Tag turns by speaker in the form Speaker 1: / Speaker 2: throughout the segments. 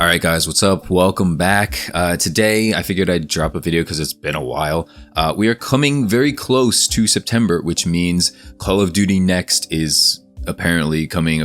Speaker 1: All right, guys, what's up? Welcome back. Today, I figured I'd drop a video because it's been a while. We are coming very close to September, which means Call of Duty Next is apparently coming,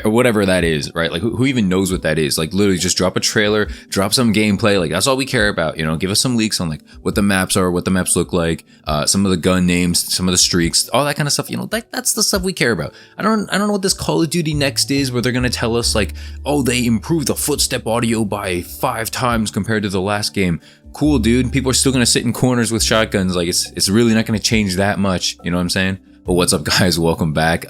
Speaker 1: whatever that is, right? Like, who even knows what that is? Like, literally just drop a trailer, drop some gameplay. Like, that's all we care about, you know? Give us some leaks on, like, what the maps are, what the maps look like, some of the gun names, some of the streaks, all that kind of stuff, you know? That's the stuff we care about. I don't know what this Call of Duty Next is, where they're gonna tell us, like, oh, they improved the footstep audio by 5 times compared to the last game. Cool, dude. People are still gonna sit in corners with shotguns. Like, it's really not gonna change that much, you know what I'm saying? But what's up, guys? Welcome back.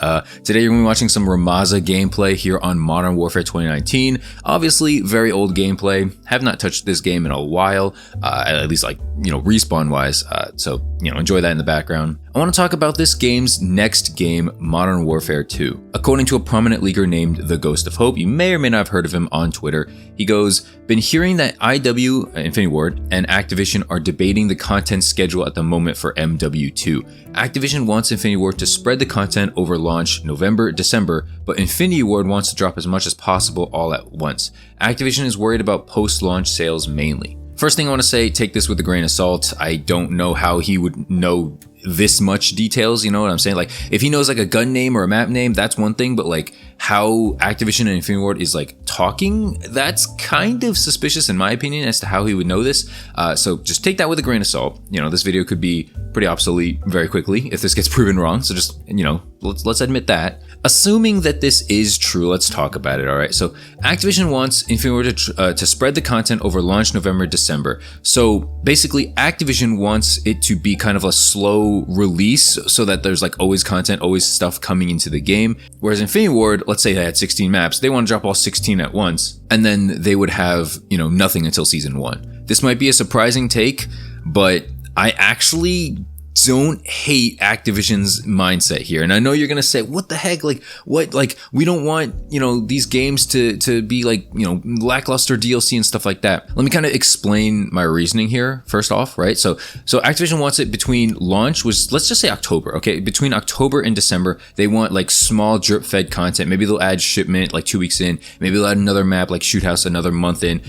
Speaker 1: Today you're going to be watching some Ramaza gameplay here on Modern Warfare 2019. Obviously, very old gameplay. Have not touched this game in a while, at least like, you know, respawn-wise. So, you know, enjoy that in the background. I want to talk about this game's next game, Modern Warfare 2. According to a prominent leaker named The Ghost of Hope, you may or may not have heard of him on Twitter, he goes, been hearing that IW, Infinity Ward, and Activision are debating the content schedule at the moment for MW2. Activision wants Infinity Ward to spread the content over launch November, December, but Infinity Ward wants to drop as much as possible all at once. Activision is worried about post-launch sales mainly. First thing I want to say, take this with a grain of salt. I don't know how he would know this much details, you know what I'm saying? Like, if he knows like a gun name or a map name, that's one thing, but like how Activision and Infinity Ward is like talking, that's kind of suspicious in my opinion as to how he would know this. So just take that with a grain of salt. You know, this video could be pretty obsolete very quickly if this gets proven wrong. So just, you know, let's admit that. Assuming that this is true, let's talk about it, all right? So Activision wants Infinity Ward to spread the content over launch November, December. So basically Activision wants it to be kind of a slow release so that there's like always content, always stuff coming into the game. Whereas Infinity Ward, let's say they had 16 maps, they want to drop all 16 at once, and then they would have, you know, nothing until season 1. This might be a surprising take, but I actually don't hate Activision's mindset here. And I know you're going to say, what the heck? Like, what? Like, we don't want, you know, these games to be like, you know, lackluster DLC and stuff like that. Let me kind of explain my reasoning here first off, right? So Activision wants it between launch was, let's just say October, okay? Between October and December, they want like small drip fed content. Maybe they'll add shipment like 2 weeks in. Maybe they'll add another map like Shoot House another month in.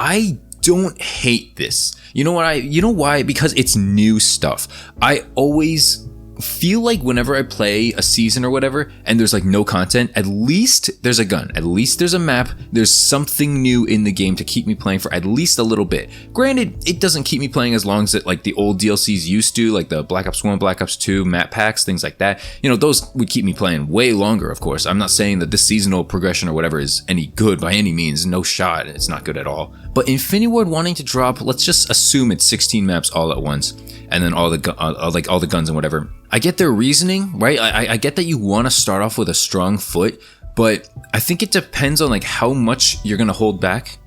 Speaker 1: I don't hate this. You know what? You know why? Because it's new stuff. I always feel like whenever I play a season or whatever and there's like no content, at least there's a gun, at least there's a map, there's something new in the game to keep me playing for at least a little bit. Granted, it doesn't keep me playing as long as it like the old DLCs used to, like the Black Ops 1, Black Ops 2 map packs, things like that. You know, those would keep me playing way longer, of course. I'm not saying that this seasonal progression or whatever is any good by any means. No shot. It's not good at all. But Infinity Ward wanting to drop, let's just assume it's 16 maps all at once, and then all the guns and whatever. I get their reasoning, right? I get that you want to start off with a strong foot, but I think it depends on like how much you're gonna hold back,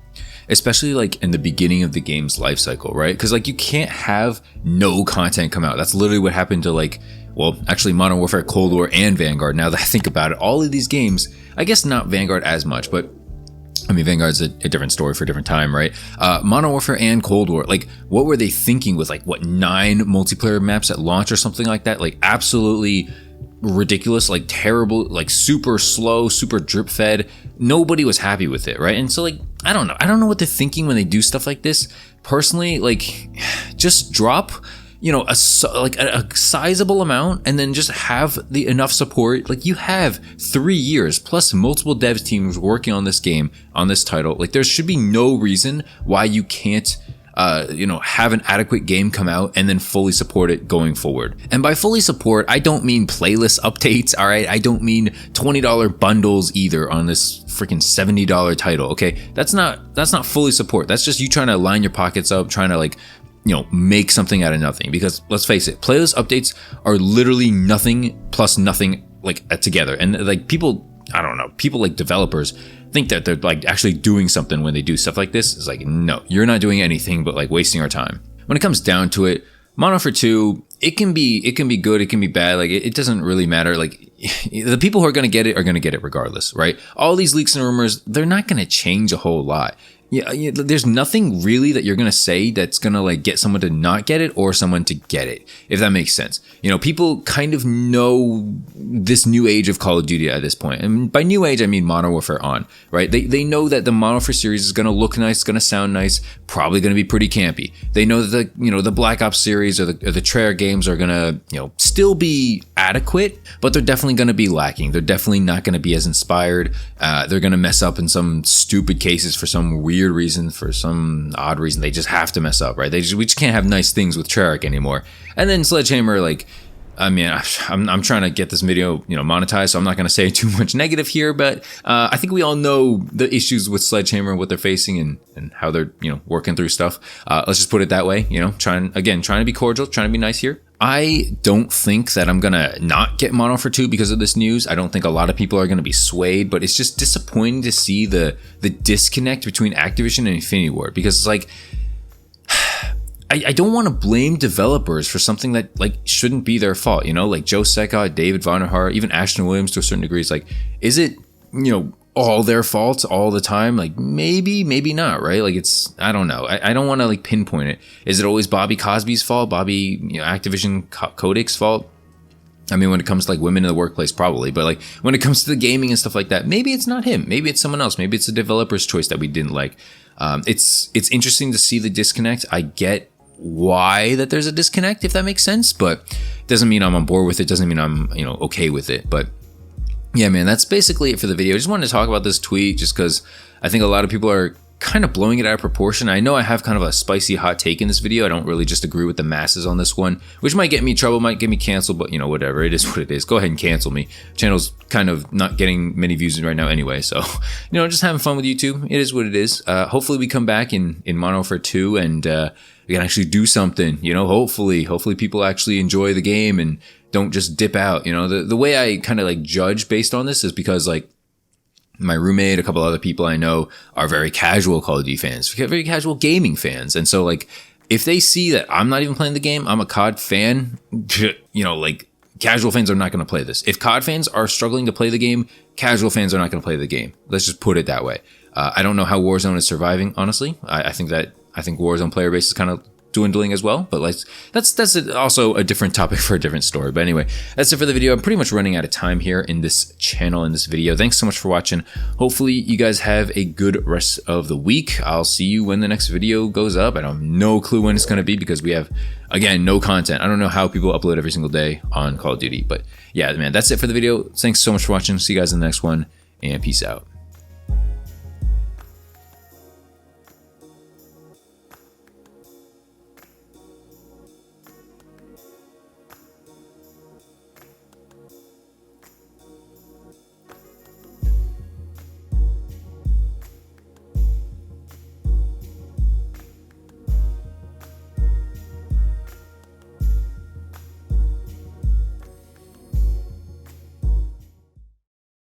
Speaker 1: especially like in the beginning of the game's life cycle, right? Because like you can't have no content come out. That's literally what happened to like, well, actually Modern Warfare, Cold War, and Vanguard. Now that I think about it, all of these games, I guess not Vanguard as much, but I mean, Vanguard's a different story for a different time, right? Modern Warfare and Cold War, like, what were they thinking with, like, what, 9 multiplayer maps at launch or something like that? Like, absolutely ridiculous, like, terrible, like, super slow, super drip-fed. Nobody was happy with it, right? And so, like, I don't know what they're thinking when they do stuff like this. Personally, like, just drop, you know, a sizable amount and then just have the enough support. Like, you have 3 years plus multiple dev teams working on this game, on this title. Like, there should be no reason why you can't you know, have an adequate game come out and then fully support it going forward. And by fully support, I don't mean playlist updates, all right? I don't mean $20 bundles either on this freaking $70 title, okay? That's not fully support. That's just you trying to line your pockets up, trying to like, you know, make something out of nothing. Because let's face it, playlist updates are literally nothing plus nothing like together. And like people, I don't know, people like developers think that they're like actually doing something when they do stuff like this. It's like, no, you're not doing anything but like wasting our time. When it comes down to it, Modern Warfare 2, it can be good, it can be bad. Like it doesn't really matter. Like the people who are going to get it regardless, right? All these leaks and rumors, they're not going to change a whole lot. Yeah, there's nothing really that you're going to say that's going to like get someone to not get it or someone to get it, if that makes sense. You know, people kind of know this new age of Call of Duty at this point. And by new age, I mean Modern Warfare on, right? They know that the Modern Warfare series is going to look nice, it's going to sound nice, probably going to be pretty campy. They know that the Black Ops series or the Treyarch games are going to, still be adequate, but they're definitely going to be lacking. They're definitely not going to be as inspired. They're going to mess up in some stupid cases for some weird reason, for some odd reason. They just have to mess up, right? We just can't have nice things with Treyarch anymore. And then Sledgehammer, like, I mean, I'm trying to get this video, monetized, so I'm not going to say too much negative here, but I think we all know the issues with Sledgehammer, what they're facing, and how they're, working through stuff. Let's just put it that way, trying to be cordial, trying to be nice here. I don't think that I'm going to not get Modern Warfare 2 because of this news. I don't think a lot of people are going to be swayed, but it's just disappointing to see the disconnect between Activision and Infinity Ward, because it's like, I don't want to blame developers for something that like shouldn't be their fault, like Joe Secott, David Vonderhaar, even Ashton Williams to a certain degree. It's like, is it, all their faults all the time? Like maybe not, right? Like I don't know. I don't want to like pinpoint it. Is it always Bobby Cosby's fault? Bobby, Activision Kodak's fault? I mean, when it comes to like women in the workplace, probably. But like when it comes to the gaming and stuff like that, maybe it's not him. Maybe it's someone else. Maybe it's a developer's choice that we didn't like. It's interesting to see the disconnect. I get why that there's a disconnect, if that makes sense, but it doesn't mean I'm on board with it. Doesn't mean I'm okay with it. But yeah, man, that's basically it for the video. I just wanted to talk about this tweet just because I think a lot of people are kind of blowing it out of proportion. I know I have kind of a spicy hot take in this video. I don't really just agree with the masses on this one, which might get me in trouble, might get me canceled, but whatever. It is what it is. Go ahead and cancel me. Channel's kind of not getting many views right now anyway, so just having fun with YouTube. It is what it is. Hopefully we come back in Modern Warfare 2 and we can actually do something. Hopefully people actually enjoy the game and don't just dip out. The way I kind of like judge based on this is because like my roommate, a couple other people I know are very casual Call of Duty fans, very casual gaming fans. And so like, if they see that I'm not even playing the game, I'm a COD fan, like casual fans are not going to play this. If COD fans are struggling to play the game, casual fans are not going to play the game. Let's just put it that way. I don't know how Warzone is surviving, honestly. I think Warzone player base is kind of dwindling as well, but like that's also a different topic for a different story. But anyway, that's it for the video. I'm pretty much running out of time here in this channel, in this video. Thanks so much for watching. Hopefully you guys have a good rest of the week. I'll see you when the next video goes up. I don't have no clue when it's going to be because we have, again, no content. I don't know how people upload every single day on Call of Duty, but yeah, man, that's it for the video. Thanks so much for watching. See you guys in the next one, and peace out.